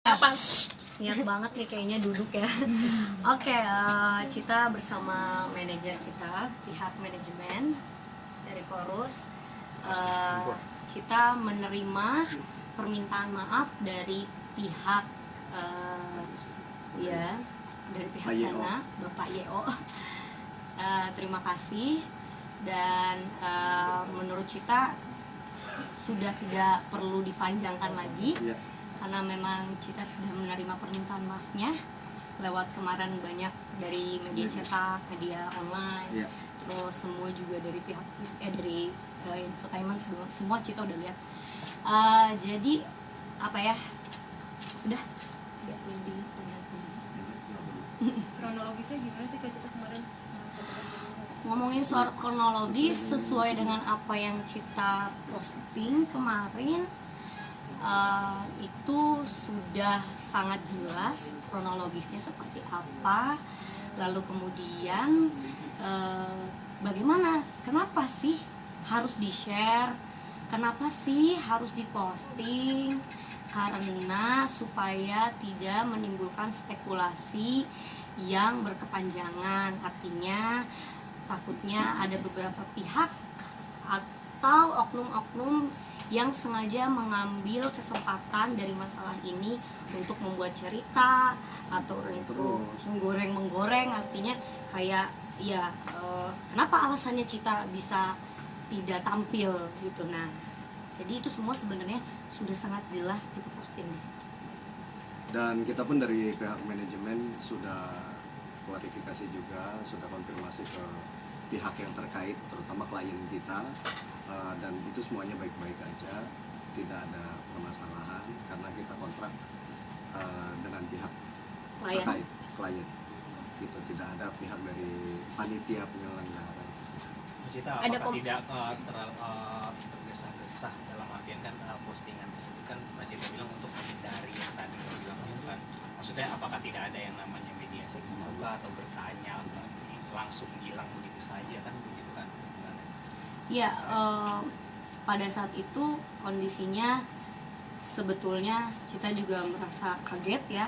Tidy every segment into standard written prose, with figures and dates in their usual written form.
Apa? Niat banget nih kayaknya duduk ya. Oke, Cita bersama manajer kita, pihak manajemen dari Chorus. Cita menerima permintaan maaf dari pihak ya, dari pihak sana, Bapak YO. Terima kasih, dan menurut Cita sudah tidak perlu dipanjangkan lagi. Karena memang Cita sudah menerima permintaan maafnya lewat kemarin banyak dari media cetak, media online, terus semua juga dari pihak dari infotainment, semua Cita udah lihat. Jadi apa ya, sudah tidak perlu ditanyakan. Kronologisnya gimana sih Kak Cita kemarin? Ngomongin soal kronologis, sesuai dengan apa yang Cita posting kemarin, itu sudah sangat jelas kronologisnya seperti apa. Lalu kemudian bagaimana, kenapa sih harus di-share, kenapa sih harus diposting, karena supaya tidak menimbulkan spekulasi yang berkepanjangan. Artinya takutnya ada beberapa pihak atau oknum-oknum yang sengaja mengambil kesempatan dari masalah ini untuk membuat cerita atau untuk menggoreng. Artinya kayak ya, kenapa alasannya Cita bisa tidak tampil gitu. Nah, jadi itu semua sebenarnya sudah sangat jelas Cita posting di situ. Dan kita pun dari pihak manajemen sudah klarifikasi juga, sudah konfirmasi ke pihak yang terkait, terutama klien kita, dan itu semuanya baik-baik aja, tidak ada permasalahan karena kita kontrak dengan pihak terkait, klien. Itu tidak ada pihak dari panitia penyelenggara. Cita, apakah tidak tergesa-gesa dalam artian kan postingan tersebut kan Mbak Cita bilang untuk menghindari yang tadi Mbak bilang kan, maksudnya apakah tidak ada yang namanya mediasi keluarga atau bertanya atau langsung hilang begitu saja kan, begitu kan? Ya, pada saat itu kondisinya sebetulnya Cita juga merasa kaget ya,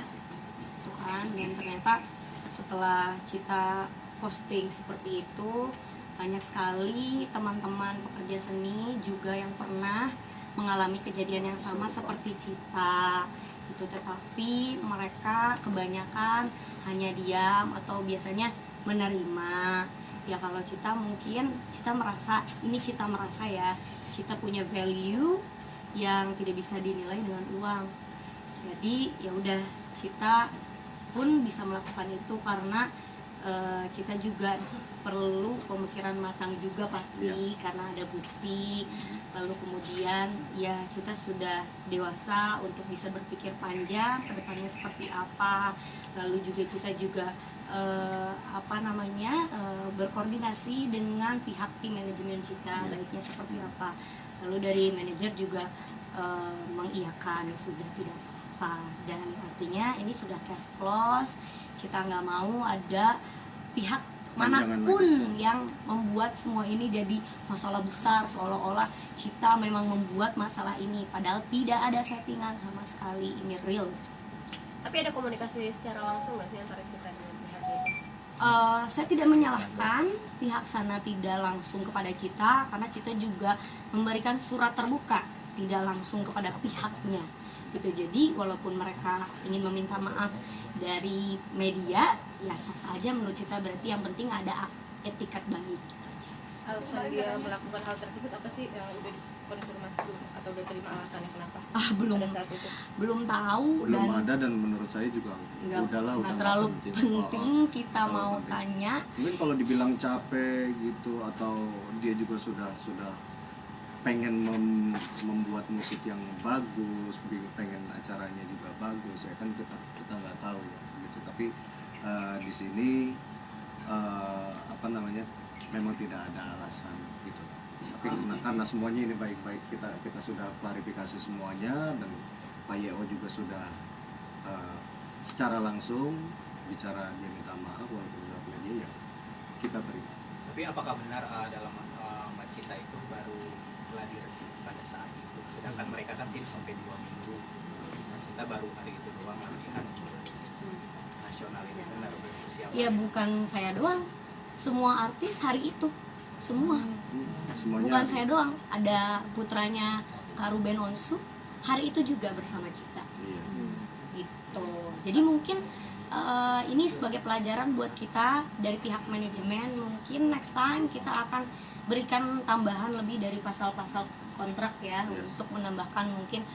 tuh kan, dan ternyata setelah Cita posting seperti itu, banyak sekali teman-teman pekerja seni juga yang pernah mengalami kejadian yang sama seperti Cita itu, tetapi mereka kebanyakan hanya diam atau biasanya menerima. Ya kalau Cita mungkin Cita merasa ya, Cita punya value yang tidak bisa dinilai dengan uang. Jadi ya udah, Cita pun bisa melakukan itu karena Cita juga perlu pemikiran matang juga pasti, karena ada bukti. Lalu kemudian ya Cita sudah dewasa untuk bisa berpikir panjang ke depannya seperti apa. Lalu juga Cita juga berkoordinasi dengan pihak tim manajemen Cita, baiknya seperti apa. Lalu dari manajer juga mengiyakan sudah tidak apa, dan artinya ini sudah cash close. Cita nggak mau ada pihak manapun yang membuat semua ini jadi masalah besar, seolah-olah Cita memang membuat masalah ini, padahal tidak ada settingan sama sekali, ini real. Tapi ada komunikasi secara langsung nggak sih antara Cita dengan pihak itu? Saya tidak menyalahkan pihak sana tidak langsung kepada Cita, karena Cita juga memberikan surat terbuka tidak langsung kepada pihaknya gitu. Jadi walaupun mereka ingin meminta maaf dari media, ya sah-sah aja menurut Cita, berarti yang penting ada etikat baik gitu aja. Alasan dia melakukan hal tersebut apa sih yang udah dikonfirmasi belum, atau udah terima alasannya kenapa? Belum, pada saat itu belum tahu, belum ada, dan menurut saya juga nggak terlalu penting kita mau tanya. Mungkin kalau dibilang capek gitu, atau dia juga sudah pengen membuat musik yang bagus, pengen acaranya juga bagus, ya kan kita nggak tahu ya gitu. Tapi di sini memang tidak ada alasan gitu. Tapi karena semuanya ini baik-baik, kita sudah klarifikasi semuanya, dan Pak YO juga sudah secara langsung bicara, dia minta maaf walaupun lewat media, ya kita terima. Tapi apakah benar dalam Mbak Cita itu baru gladi resik pada saat itu, sedangkan mereka kan tim sampai 2 minggu? kita baru hari itu doang latihan nasional ini benar siapa Ya bukan saya doang, semua artis hari itu, semua. Semuanya Bukan saya doang, ada putranya Kak Ruben Onsu hari itu juga bersama Cita. Iya. Gitu. Jadi mungkin ini sebagai pelajaran buat kita dari pihak manajemen, mungkin next time kita akan berikan tambahan lebih dari pasal-pasal kontrak ya, Yes. untuk menambahkan mungkin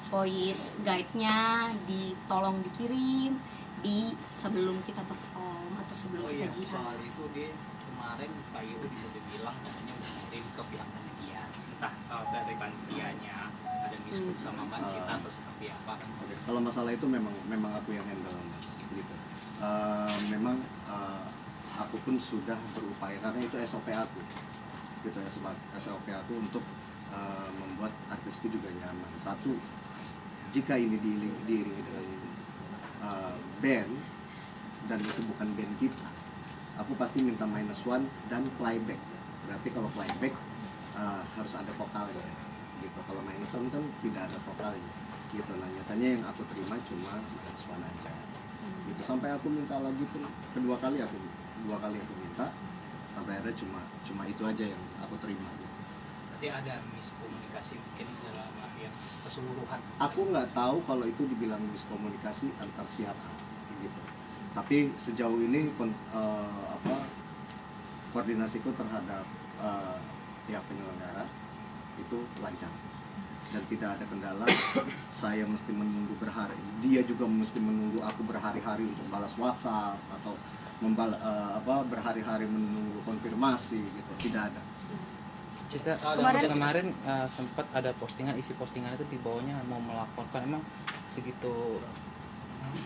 voice guide-nya ditolong dikirim di sebelum kita perform atau sebelum oh kita iya jihad. soal itu dia kemarin Pak Yu juga udah bilang katanya udah ngirim ke pihak panitia entah dari panitianya ada diskusi sama Mbak Cita atau seperti apa kan. Oke, kalau masalah itu memang aku yang handle Mas, gitu. Memang aku pun sudah berupaya karena itu SOP aku, gitu ya, SOP aku untuk membuat artisku juga nyaman. Satu, jika ini diiringi dengan band dan itu bukan band kita, aku pasti minta -1 dan playback. Berarti kalau playback harus ada vokalnya, gitu. Kalau -1 kan tidak ada vokalnya, gitu. Nah nyatanya yang aku terima cuma -1 aja, gitu. Sampai aku minta lagi pun dua kali aku minta, sampai akhirnya cuma itu aja yang aku terima, gitu. Berarti ada miskomunikasi mungkin dalam yang keseluruhan. Aku nggak tahu kalau itu dibilang miskomunikasi antar siapa, gitu. Tapi sejauh ini koordinasiku terhadap pihak penyelenggara itu lancar dan tidak ada kendala. Saya mesti menunggu dia juga mesti menunggu aku berhari-hari untuk balas WhatsApp atau berhari-hari menunggu konfirmasi, gitu. Tidak ada. Cita kemarin sempat ada postingan, isi postingan itu di bawahnya mau melaporkan, emang segitu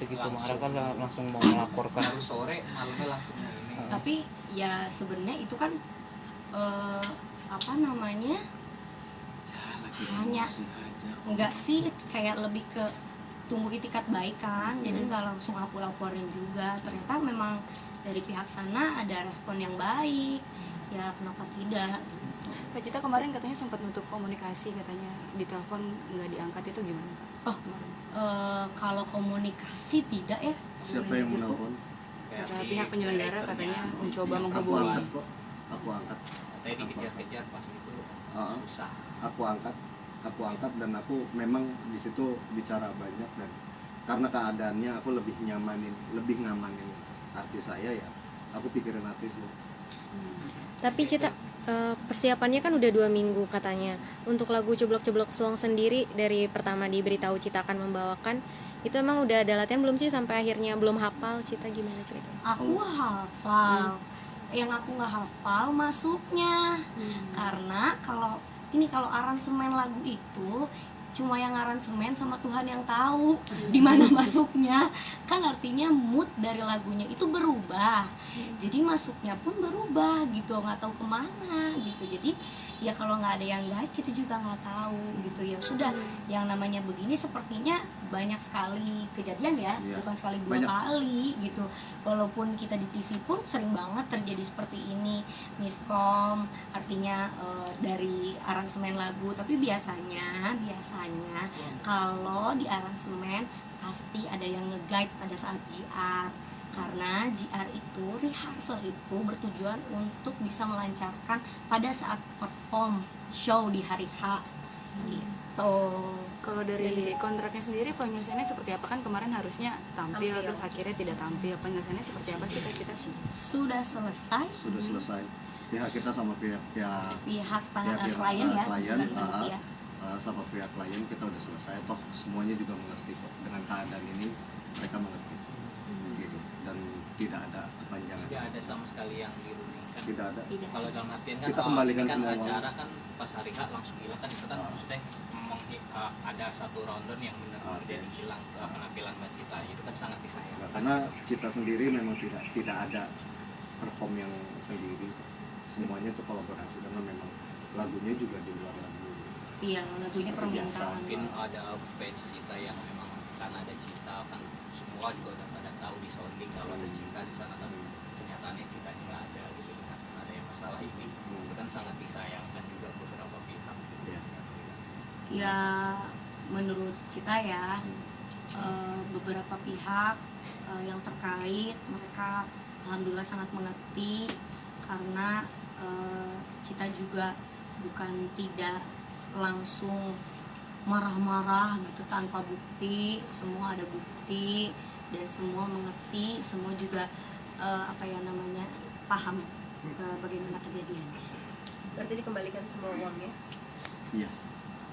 mengharapkan langsung mau melaporkan. Baru sore malamnya langsung ini. Tapi ya sebenarnya itu kan apa namanya, hanya enggak sih, kayak lebih ke tunggu itikat baik kan, jadi nggak langsung aku laporin juga. Ternyata memang dari pihak sana ada respon yang baik, ya kenapa tidak. Kak Cita kemarin katanya sempat nutup komunikasi, katanya di telepon nggak diangkat, itu gimana Kak? Oh, kalau komunikasi tidak ya. Siapa yang menelpon? Kata pihak penyelenggara katanya mencoba Aku menghubungi. angkat kok. Aku angkat. Katanya dikejar-kejar pas itu susah. Aku angkat dan aku memang di situ bicara banyak, dan karena keadaannya aku lebih ngamanin artis saya, ya aku pikirin artis loh. Tapi Cita, persiapannya kan udah 2 minggu katanya. Untuk lagu Ceblok-Ceblok Suang sendiri, dari pertama diberitahu Cita akan membawakan, itu emang udah ada latihan belum sih sampai akhirnya belum hafal? Cita gimana ceritanya? Aku hafal. Yang aku nggak hafal masuknya. Karena kalau aransemen lagu itu cuma yang aransemen sama Tuhan yang tahu di mana masuknya. Kan artinya mood dari lagunya itu berubah. Jadi masuknya pun berubah gitu, nggak tahu kemana gitu. Jadi ya kalau nggak ada yang guide kita juga nggak tahu gitu. Ya sudah, yang namanya begini sepertinya banyak sekali kejadian ya, Iya. bukan sekali dua Banyak. kali gitu. Walaupun kita di TV pun sering banget terjadi seperti ini, miskom, artinya dari aransemen lagu. Tapi biasanya kalau di aransemen pasti ada yang nge-guide pada saat GR. Karena GR itu, rehearsal itu bertujuan untuk bisa melancarkan pada saat perform show di hari H gitu. Kalau dari kontraknya sendiri penyelesaiannya seperti apa? Kan kemarin harusnya tampil, terus akhirnya tidak tampil. Penyelesaiannya seperti apa sih Kak Cita? Sudah selesai. Sudah selesai. Pihak kita sama pihak Pihak klien klien ya, klien, bukan panitia. sama pihak klien kita udah selesai. Toh semuanya juga mengerti kok dengan keadaan ini, mereka mengerti, gitu. Dan tidak ada kepanjangan. Tidak ada sama sekali yang dirugikan. Tidak ada. Tidak. Kalau dalam artian kan Kita kembalikan ini kan semua uang. acara kan pas hari H langsung hilang kan, itu kan maksudnya ada satu rundown yang benar-benar Oke. jadi hilang penampilan Mbak Cita, itu kan sangat disayangkan. Karena Cita sendiri memang tidak ada perform yang sendiri, semuanya itu kolaborasi karena memang lagunya juga di luar lagu. Iya, lagunya Seperti permintaan. biasa. Mungkin ada fans Cita yang memang karena ada Cita kan semua juga udah pada tahu di sounding kalau ada Cita di sana, tapi kenyataannya Cita nggak ada gitu kan, ada yang masalah ini itu kan sangat disayangkan juga beberapa pihak gitu. Iya. Ya menurut Cita ya, beberapa pihak yang terkait, mereka alhamdulillah sangat mengerti, karena Cita juga bukan tidak langsung marah-marah gitu tanpa bukti. Semua ada bukti dan semua mengerti, semua juga paham bagaimana kejadiannya. Berarti dikembalikan semua uangnya. Yes.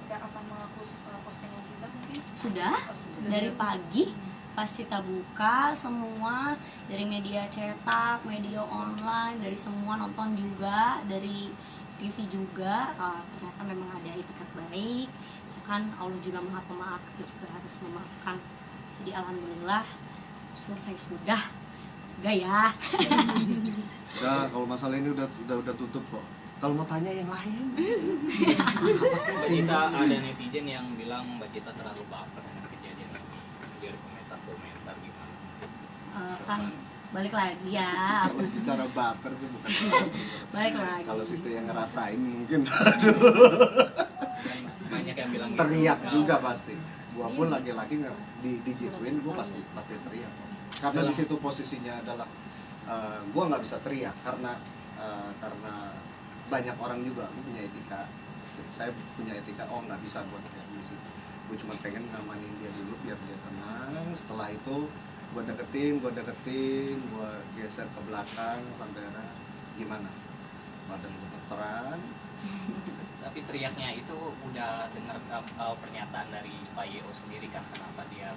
Tidak akan menghapus postingan kita mungkin? Sudah dari pagi pas Cita buka, semua dari media cetak, media online, dari semua nonton juga, dari TV juga, ternyata memang ada itikat baik, ya kan. Allah juga maha pemaaf, kita juga harus memaafkan. Jadi alhamdulillah selesai sudah ya. Udah, kalau masalah ini udah tutup kok. Kalau mau tanya yang lain. Mbak Cita, ada netizen yang bilang Mbak Cita terlalu baper dengan kejadian ini. Dari komentar gimana? Kan balik lagi ya. Bicara baper sih bukan. Balik lagi. Kalau situ yang ngerasain mungkin Banyak yang bilang teriak gitu. juga pasti. Gua pun laki-laki digituin, gua pasti teriak. Karena di situ posisinya adalah gua nggak bisa teriak karena banyak orang juga punya etika. Saya punya etika, nggak bisa buat teriak di situ. Gue cuma pengen ngamanin dia dulu biar dia tenang. Setelah itu gue deketin, gue geser ke belakang sampai ada gimana? Badan gue terang. Tapi teriaknya itu udah dengar pernyataan dari Pak Yeo sendiri kan, kenapa dia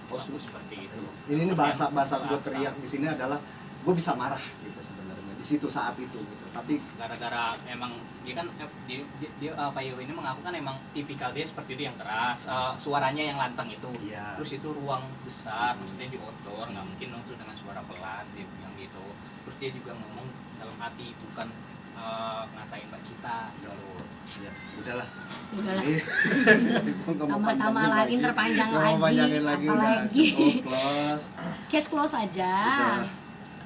berlaku seperti itu. Ini bahasa gue teriak di sini adalah gue bisa marah gitu sebenarnya di situ saat itu gitu. Tapi Gara-gara emang dia kan dia Pak Yeo ini mengaku kan emang tipikal dia seperti itu, yang keras, suaranya yang lantang itu. Iya. Terus itu ruang besar, maksudnya di outdoor, nggak mungkin langsung dengan suara pelan dia bilang gitu. Terus dia juga ngomong dalam hati, bukan ngatain Mbak Cita gitu. ya udahlah. Udahlah. Tambah lagi, terpanjang lagi. Apalagi. Close. Case close aja. Udah.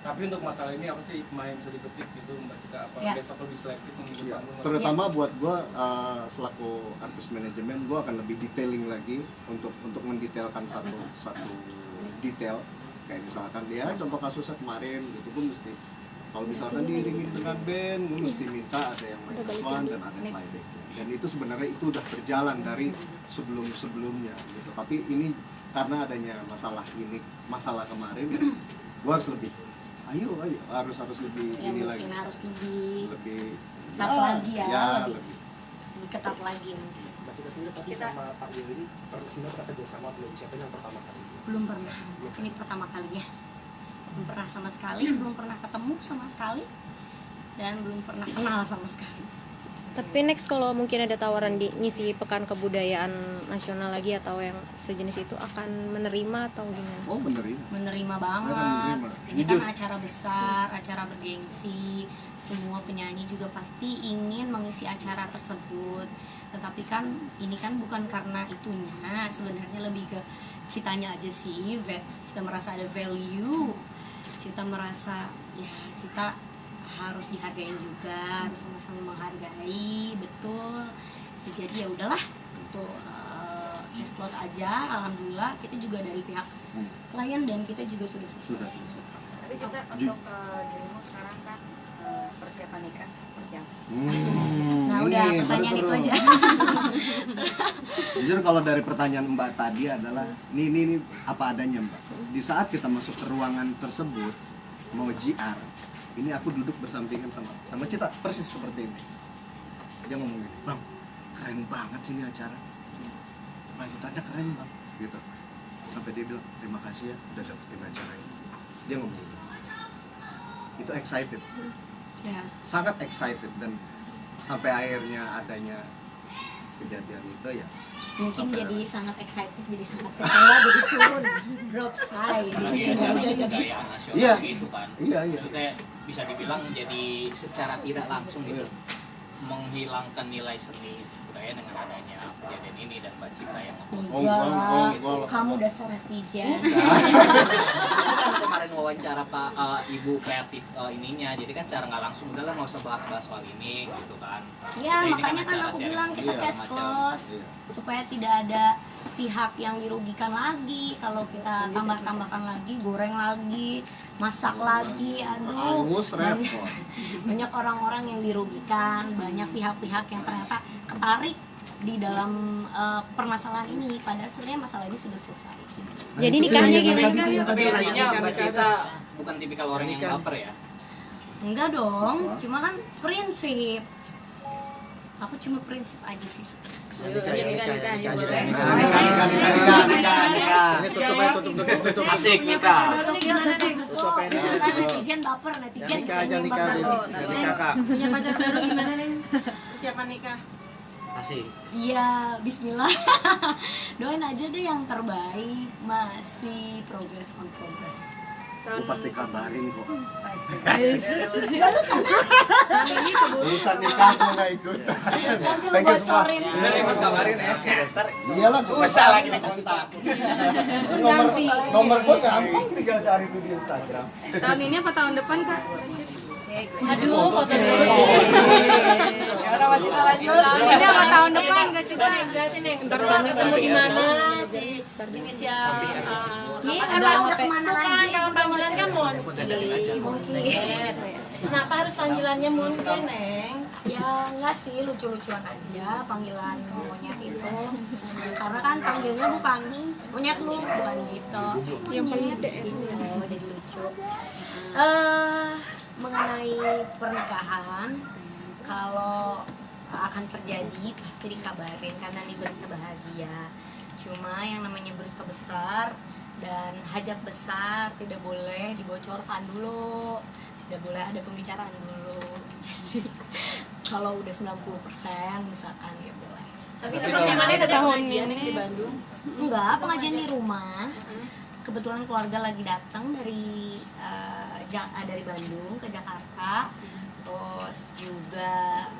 Tapi untuk masalah ini apa sih hikmah yang bisa dipetik gitu Mbak Cita? Apa Ya. besok lebih selektif mengikuti Ya, panggung? terutama buat gue selaku artis manajemen, gue akan lebih detailing lagi untuk mendetailkan satu detail. Kayak misalkan dia contoh kasusnya kemarin gitu, gue mesti kalau misalkan diiringi dengan band, gue mesti minta ada yang main one dan ada yang playback. Dan itu sebenarnya itu udah berjalan dari sebelumnya gitu. Tapi ini karena adanya masalah kemarin, gue harus lebih harus lebih Ya, ini mungkin lagi, harus lebih ketat lagi ya, lebih lebih ketat lagi mungkin. Mbak Cita sendiri tapi sama Pak Yeo ini pernah kerja sama belum? Siapa yang pertama kali? Belum pernah, ini pertama kalinya. Belum pernah sama sekali, belum pernah ketemu sama sekali, dan belum pernah kenal sama sekali. Tapi next kalau mungkin ada tawaran di ngisi pekan kebudayaan nasional lagi atau yang sejenis itu, akan menerima atau gimana? Oh menerima. Menerima banget. Menerima. Ini kan acara besar, acara bergengsi. Semua penyanyi juga pasti ingin mengisi acara tersebut. Tetapi kan ini kan bukan karena itunya, sebenarnya lebih ke Citanya aja sih. Cita merasa ada value. Cita merasa ya Cita harus dihargain juga, harus sama-sama menghargai, betul. Ya, jadi ya udahlah, untuk case close aja. Alhamdulillah kita juga dari pihak klien dan kita juga sudah selesai. Tapi kita untuk dirimu sekarang kan persiapan nikah seperti apa? Nah ini udah, baru pertanyaan itu seru. aja. Jujur kalau dari pertanyaan Mbak tadi adalah ini apa adanya Mbak. Di saat kita masuk ke ruangan tersebut mau GR, ini aku duduk bersampingan sama Cita persis seperti ini. Dia ngomong gini, "Bang, keren banget sih ini acara. Lanjutannya keren Bang." Gitu. Sampai dia bilang, "Terima kasih ya udah dapetin acara ini." Dia ngomong gitu. Itu excited. Ya. Sangat excited, dan sampai akhirnya adanya kejadian itu ya Mungkin sampai jadi sangat excited, jadi sangat kecewa, jadi turun drop side. Apalagi acara kebudayaan nasional Iya. gitu kan. Iya. Maksudnya bisa dibilang jadi secara tidak langsung gitu menghilangkan nilai seni budaya dengan adanya kejadian ini, dan Mbak Cita yang Enggak, Kamu dasar netizen. kan kemarin wawancara Pak Ibu kreatif ininya, jadi kan cara nggak langsung udahlah nggak usah bahas soal ini gitu kan. Ya, Nah, ini makanya kan acara aku sharing bilang kita segala case macam. close Iya. supaya tidak ada pihak yang dirugikan lagi kalau kita tambahkan lagi, goreng lagi, masak lagi, aduh Angus repot. banyak orang-orang yang dirugikan, banyak pihak-pihak yang ternyata ketarik di dalam permasalahan ini, padahal sebenarnya masalah ini sudah selesai. Jadi nikahnya gimana? Tapi aslinya Mbak Cita bukan tipikal orang yang baper ya? Enggak dong, cuma kan prinsip. Aku cuma prinsip aja sih sebenarnya. Nikah. Tutup. Asik nikah. Netizen baper, netizen Punya pacar baru gimana nih? Persiapan nikah? Asik. Iya, bismillah. Doain aja deh yang terbaik, masih progress on progress. Aku pasti kabarin kok. Urusan nikah aku nggak ikut. Nanti lu bocorin. Bener ya Mas kabarin ya. Iyalah, Susah lagi dikontak. nomor gua gampang, tinggal cari tuh di Instagram. Tahun ini apa tahun depan Kak? Aduh, foto dulu Gimana Mbak Cita lanjut? Tahun ini apa tahun depan Kak Cita? jelasin nih, ntar ketemu di mana si inisial Iya, ada emang udah kemana bukan, lagi? kalau panggilan kan mungkin. Kenapa harus panggilannya mungkin, Neng? Ya enggak sih, lucu-lucuan aja panggilan monyet itu. Karena kan panggilnya bukan monyet lu, bukan gitu. Yang paling gede gitu, jadi lucu. Mengenai pernikahan, kalau akan terjadi pasti dikabarin karena ini berita bahagia. Cuma yang namanya berita besar dan hajat besar tidak boleh dibocorkan dulu, tidak boleh ada pembicaraan dulu. Jadi kalau udah 90% misalkan ya boleh. Tapi persiapannya udah pengajian nih di Bandung. Enggak, pengajian di rumah. Kebetulan keluarga lagi datang dari dari Bandung ke Jakarta. Terus juga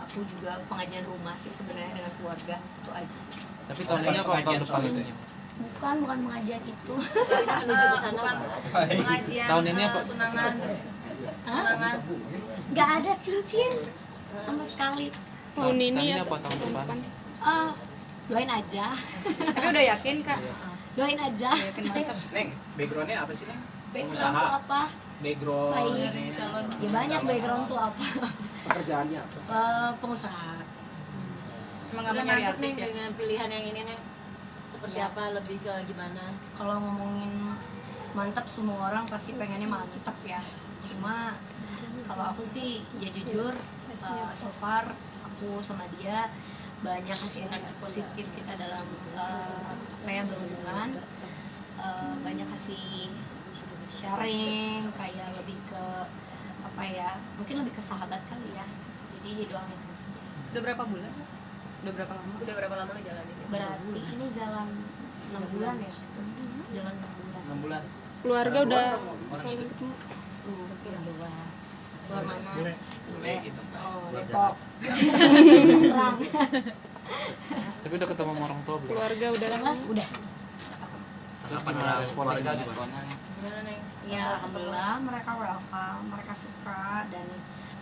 aku juga pengajian rumah sih sebenarnya dengan keluarga, itu aja. Tapi tahun ini apa tahun depan itu? Bukan pengajian itu. Menuju ke sana. Pengajian Tahun ini apa? tunangan. Hah? Nggak ada cincin sama sekali. Tahun ini apa tahun depan? Doain aja. Tapi udah yakin Kak? Doain aja. Neng, backgroundnya apa sih Neng? Background tuh apa? Background Baik. Ya banyak background tuh apa? Pekerjaannya apa? Pengusaha. Emang Udah nggak nyari mantep artis nih ya? dengan pilihan yang ini nih. Seperti Ya. apa, lebih ke gimana? Kalau ngomongin mantap, semua orang pasti pengennya mantap ya. Cuma kalau aku sih ya jujur, so far aku sama dia banyak kasih energi positif kita dalam berhubungan, banyak kasih sharing, kayak lebih ke apa ya, mungkin lebih ke sahabat kali ya. Jadi doain aja. Udah berapa bulan? Udah berapa lama? Udah berapa lama ngejalanin? Berarti ini jalan 6 bulan ya? Jalan 6 bulan. 6 bulan. Keluarga udah Orang itu. Kedua. Luar mana? Bule gitu. Oh, Depok. Serang. Tapi udah ketemu sama orang tua belum? keluarga udah Udah. Terus gimana responnya? Gimana, Neng? Ya, alhamdulillah mereka welcome, mereka suka, dan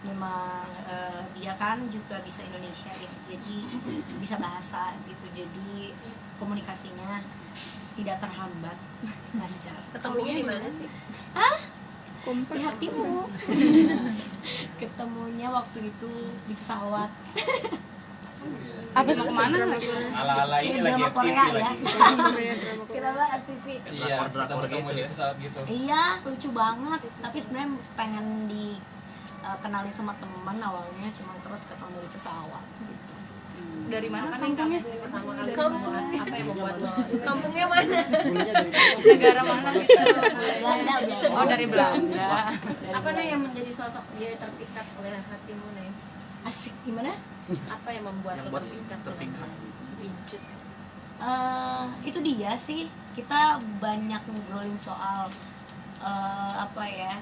memang dia kan juga bisa Indonesia ya, jadi bisa bahasa gitu, jadi komunikasinya tidak terhambat, lancar. Ketemunya di mana sih? Di hatimu. Ketemunya waktu itu di pesawat. apa sih kemana? Ala-ala ini Kayak lagi drama FTV Korea ya. lagi. Kita lah FTV. Iya, ketemu di pesawat gitu. Iya, lucu banget. Tapi sebenarnya pengen dikenalin sama teman awalnya, cuma terus ketemu di pesawat. Gitu. Dari mana Apa nih kampungnya? pertama kali Kampung. apa yang membuat lo? Kampungnya mana? Bulunya dari Negara mana gitu? Belanda, Belanda. Oh dari Belanda. Apa nih yang menjadi sosok dia terpikat oleh hatimu, Neng? Asik gimana? Apa yang membuat Yang lo buat terpikat? terpikat. Terpincut. Itu dia sih, kita banyak ngobrolin soal apa ya,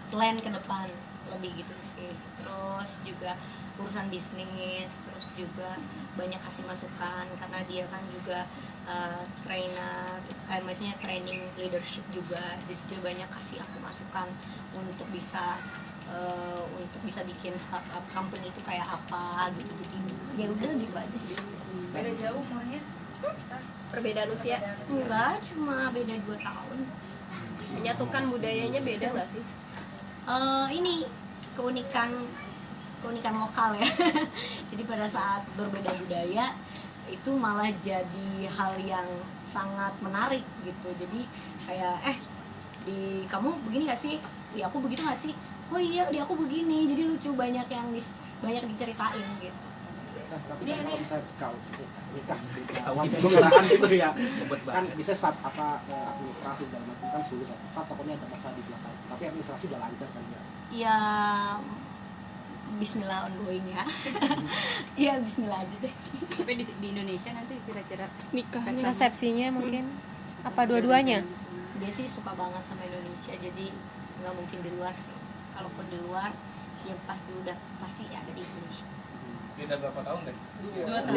plan ke depan lebih gitu sih. Terus juga urusan bisnis, terus juga banyak kasih masukan karena dia kan juga trainer, maksudnya training leadership juga, jadi dia banyak kasih aku masukan untuk bisa bikin startup company itu kayak apa gitu. Jadi ya udah gitu aja sih. Beda jauh umurnya? Perbedaan usia Enggak, cuma beda 2 tahun. menyatukan budayanya beda nggak sih? Ini keunikan lokal ya. Jadi pada saat berbeda budaya itu malah jadi hal yang sangat menarik gitu. Jadi kayak di kamu begini gak sih? Di aku begitu gak sih? Oh iya, di aku begini. Jadi lucu, banyak yang banyak diceritain gitu. Nah, tapi kan kalau misalnya kau nikah Negaraan gitu ya. kan bisa start administrasi dalam macam kan sulit apa pokoknya ada masalah di belakang, tapi administrasi udah lancar kan ya. Ya Bismillah ongoing ya. Ya Bismillah aja deh. Tapi di Indonesia nanti kira-kira Nikahnya resepsinya mungkin apa dua-duanya? Dia sih suka banget sama Indonesia, jadi nggak mungkin di luar sih. Kalaupun di luar ya pasti ada di Indonesia. Beda berapa tahun deh? 2 tahun.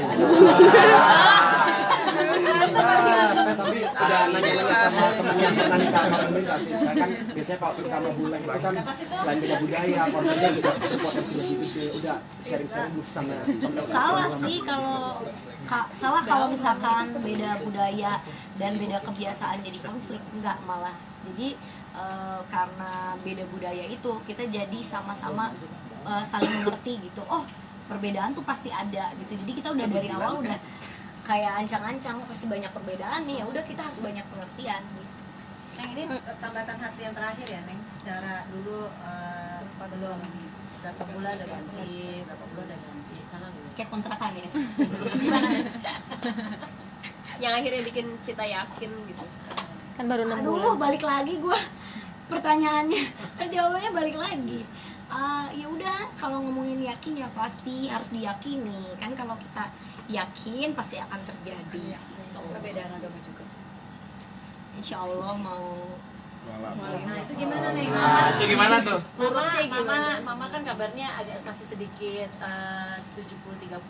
Tapi sudah nanya-nanya sama teman yang pernah nikah sama pemerintah sih. Kan biasanya kalau nikah sama bule itu kan selain beda budaya, kontennya juga potensi lebih gede. Udah sharing-sharing sama Salah sih kalau misalkan beda budaya dan beda kebiasaan jadi konflik, enggak malah. Jadi karena beda budaya itu kita jadi sama-sama saling mengerti gitu. Oh, perbedaan tuh pasti ada gitu. Jadi kita udah dari awal udah kayak ancang-ancang pasti banyak perbedaan nih. Ya udah kita harus banyak pengertian gitu. Neng, ini tambatan hati yang terakhir ya, Neng. Secara dulu belum berapa bulan udah ganti, berapa bulan udah ganti. Salah gitu. Kayak kontrakan ya. Yang akhirnya bikin Cita yakin gitu. Kan baru 6 Aduh, bulan. balik lagi gue pertanyaannya, terjawabannya balik lagi. Ya udah, kalau ngomongin yakin ya pasti harus diyakini. Kan kalau kita yakin pasti akan terjadi. Perbedaan agama juga. Insya Allah mau. Nah, itu gimana, Neng? Itu gimana tuh? Lurusnya gimana? Mama kan kabarnya agak masih sedikit 70-30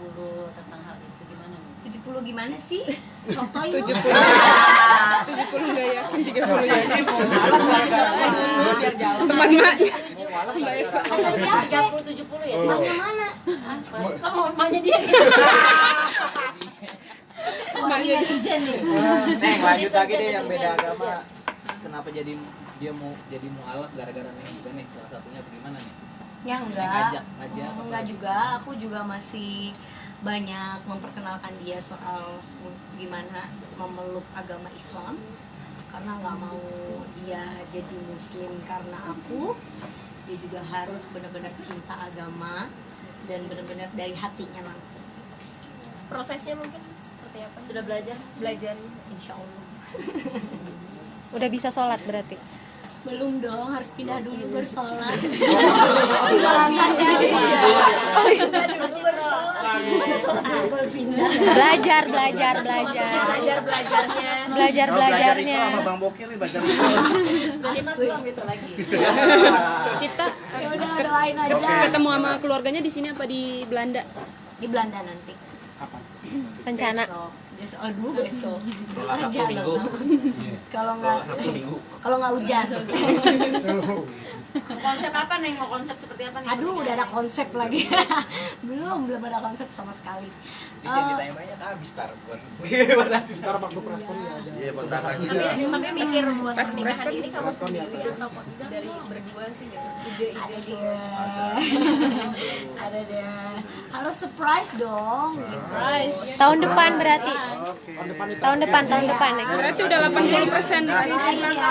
tentang hal itu. Gimana nih? 70 gimana sih? Sotoy 70 lu. 70 nggak yakin, 30 yakin. Biar jalan. Teman maknya. Mbak Esa. Ada siapa? 30-70 ya? Emaknya mana? Kamu emaknya dia gitu. Emaknya Ijen nih. Neng, lanjut lagi deh yang beda agama. Kenapa dia mau jadi mualaf gara-gara Neng juga nih? Salah satunya bagaimana nih? Ya enggak. Ngajak apa? Enggak juga. Aku juga masih banyak memperkenalkan dia soal gimana memeluk agama Islam, karena nggak mau dia jadi muslim karena aku. Dia juga harus benar-benar cinta agama dan benar-benar dari hatinya langsung. Prosesnya mungkin seperti apa? Sudah belajar? Belajarnya. Insya Allah. Udah bisa sholat berarti. Belum dong, harus pindah dulu baru sholat. Belajar. Belajarnya. Sama Bang Bokir nih belajar. Cita belum gitu lagi. Cipta Ya udah doain aja. ketemu sama keluarganya di sini apa di Belanda? Di Belanda nanti. Rencana. Besok. Aja loh. Kalau nggak hujan. Konsep apa, Neng? Mau konsep seperti apa nih? Aduh, udah ada konsep lagi. belum ada konsep sama sekali. Jangan ditanya banyak habis tar buat Ntar waktu preskon ya ada. Iya, bentar lagi. Tapi mikir buat Pas pernikahan preskon, ini kamu preskon ya, sendiri atau dari berdua sih gitu? Ide-ide Ada deh. Harus surprise dong. surprise. Tahun depan berarti. Tahun depan itu. Tahun depan ya. Berarti udah 80%. Iya.